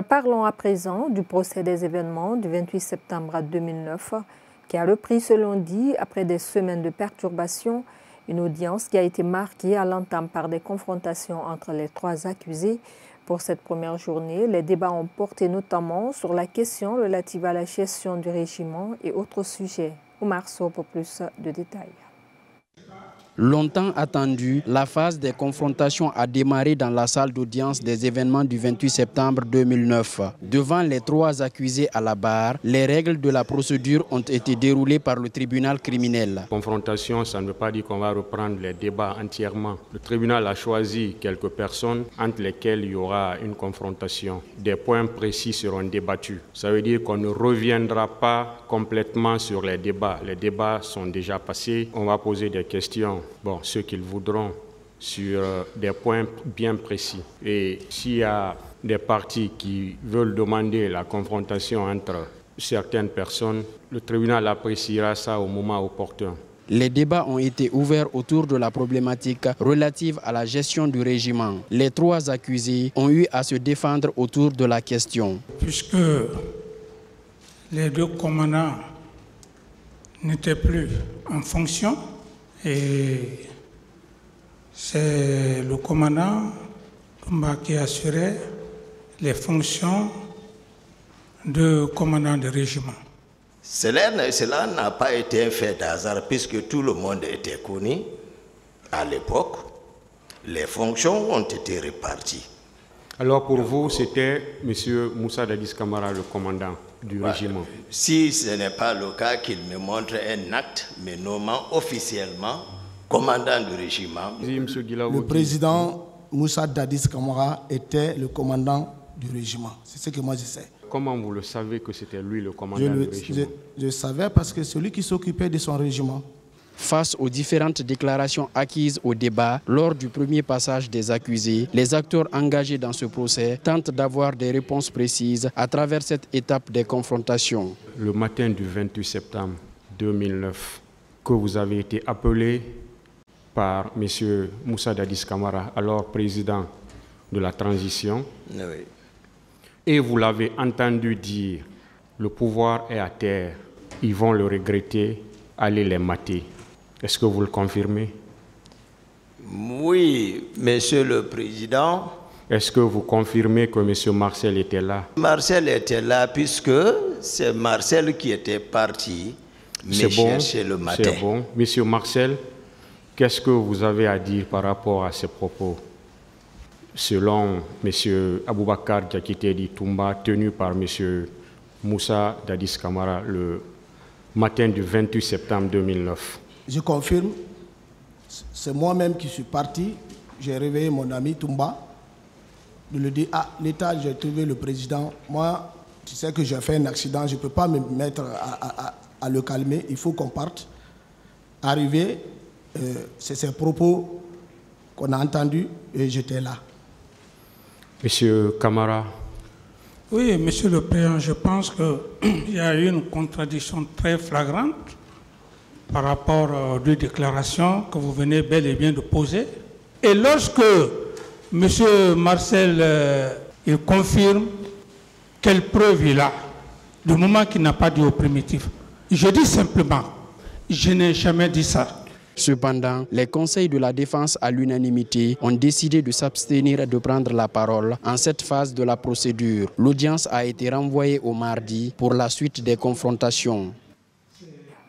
Parlons à présent du procès des événements du 28 septembre 2009 qui a repris, selon dit, après des semaines de perturbations, une audience qui a été marquée à l'entame par des confrontations entre les trois accusés. Pour cette première journée, les débats ont porté notamment sur la question relative à la gestion du régiment et autres sujets. Oumar Sow pour plus de détails. Longtemps attendue, la phase des confrontations a démarré dans la salle d'audience des événements du 28 septembre 2009. Devant les trois accusés à la barre, les règles de la procédure ont été déroulées par le tribunal criminel. Confrontation, ça ne veut pas dire qu'on va reprendre les débats entièrement. Le tribunal a choisi quelques personnes entre lesquelles il y aura une confrontation. Des points précis seront débattus. Ça veut dire qu'on ne reviendra pas complètement sur les débats. Les débats sont déjà passés. On va poser des questions. Ceux qu'ils voudront sur des points bien précis. Et s'il y a des partis qui veulent demander la confrontation entre certaines personnes, le tribunal appréciera ça au moment opportun. Les débats ont été ouverts autour de la problématique relative à la gestion du régiment. Les trois accusés ont eu à se défendre autour de la question. Puisque les deux commandants n'étaient plus en fonction, et c'est le commandant Toumba qui assurait les fonctions de commandant de régiment. Cela n'a pas été un fait d'hasard puisque tout le monde était connu à l'époque. Les fonctions ont été réparties. Alors pour vous, c'était M. Moussa Dadis Camara, le commandant du régiment? Si ce n'est pas le cas, qu'il me montre un acte me nommant officiellement commandant du régiment. Le président Moussa Dadis Camara était le commandant du régiment. C'est ce que moi je sais. Comment vous le savez que c'était lui le commandant du régiment? Je savais parce que c'est lui qui s'occupait de son régiment. Face aux différentes déclarations acquises au débat lors du premier passage des accusés, les acteurs engagés dans ce procès tentent d'avoir des réponses précises à travers cette étape des confrontations. Le matin du 28 septembre 2009, que vous avez été appelé par M. Moussa Dadis Camara, alors président de la transition, oui. Et vous l'avez entendu dire, le pouvoir est à terre, ils vont le regretter, allez les mater. Est-ce que vous le confirmez? Oui, Monsieur le Président. Est-ce que vous confirmez que M. Marcel était là? Marcel était là puisque c'est Marcel qui était parti me chercher le matin. C'est bon. Monsieur Marcel, qu'est-ce que vous avez à dire par rapport à ces propos? Selon M. Aboubakar Diakité Toumba, tenu par M. Moussa Dadis Camara le matin du 28 septembre 2009. Je confirme, c'est moi-même qui suis parti. J'ai réveillé mon ami Toumba. Je lui ai dit, l'État, j'ai trouvé le président. Moi, tu sais que j'ai fait un accident, je ne peux pas me mettre à le calmer. Il faut qu'on parte. Arrivé, c'est ces propos qu'on a entendus et j'étais là. Monsieur Camara. Oui, Monsieur le Président, je pense qu'il y a eu une contradiction très flagrante par rapport aux deux déclarations que vous venez bel et bien de poser. Et lorsque M. Marcel il confirme quelle preuve il a, du moment qu'il n'a pas dit au primitif, je dis simplement, je n'ai jamais dit ça. Cependant, les conseils de la défense à l'unanimité ont décidé de s'abstenir de prendre la parole en cette phase de la procédure. L'audience a été renvoyée au mardi pour la suite des confrontations.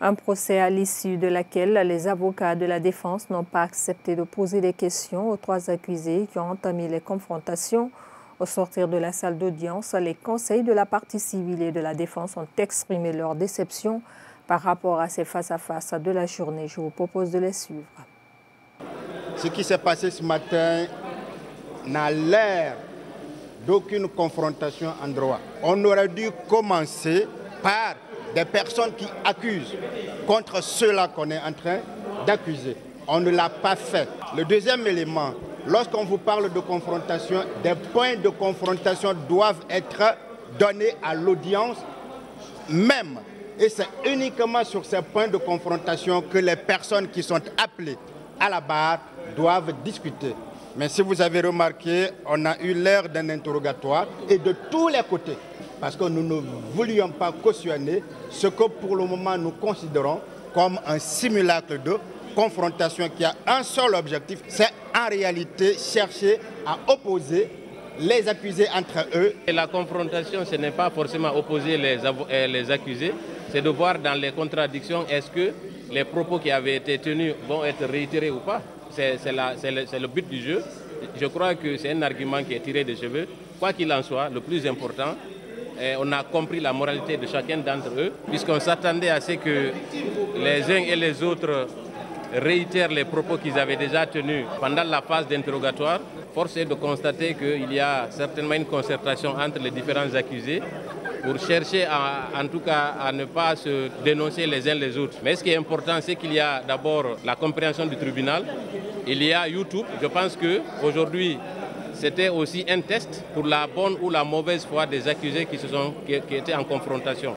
Un procès à l'issue de laquelle les avocats de la défense n'ont pas accepté de poser des questions aux trois accusés qui ont entamé les confrontations. Au sortir de la salle d'audience, les conseils de la partie civile et de la défense ont exprimé leur déception par rapport à ces face-à-face de la journée. Je vous propose de les suivre. Ce qui s'est passé ce matin n'a l'air d'aucune confrontation en droit. On aurait dû commencer par des personnes qui accusent contre ceux-là qu'on est en train d'accuser. On ne l'a pas fait. Le deuxième élément, lorsqu'on vous parle de confrontation, des points de confrontation doivent être donnés à l'audience même. Et c'est uniquement sur ces points de confrontation que les personnes qui sont appelées à la barre doivent discuter. Mais si vous avez remarqué, on a eu l'air d'un interrogatoire et de tous les côtés. Parce que nous ne voulions pas cautionner ce que pour le moment nous considérons comme un simulacre de confrontation qui a un seul objectif, c'est en réalité chercher à opposer les accusés entre eux. Et la confrontation, ce n'est pas forcément opposer les accusés, c'est de voir dans les contradictions, est-ce que les propos qui avaient été tenus vont être réitérés ou pas. C'est le but du jeu. Je crois que c'est un argument qui est tiré des cheveux. Quoi qu'il en soit, le plus important, on a compris la moralité de chacun d'entre eux, puisqu'on s'attendait à ce que les uns et les autres réitèrent les propos qu'ils avaient déjà tenus pendant la phase d'interrogatoire. Force est de constater qu'il y a certainement une concertation entre les différents accusés pour chercher en tout cas à ne pas se dénoncer les uns les autres. Mais ce qui est important, c'est qu'il y a d'abord la compréhension du tribunal. Il y a YouTube. Je pense qu'aujourd'hui, c'était aussi un test pour la bonne ou la mauvaise foi des accusés qui étaient en confrontation.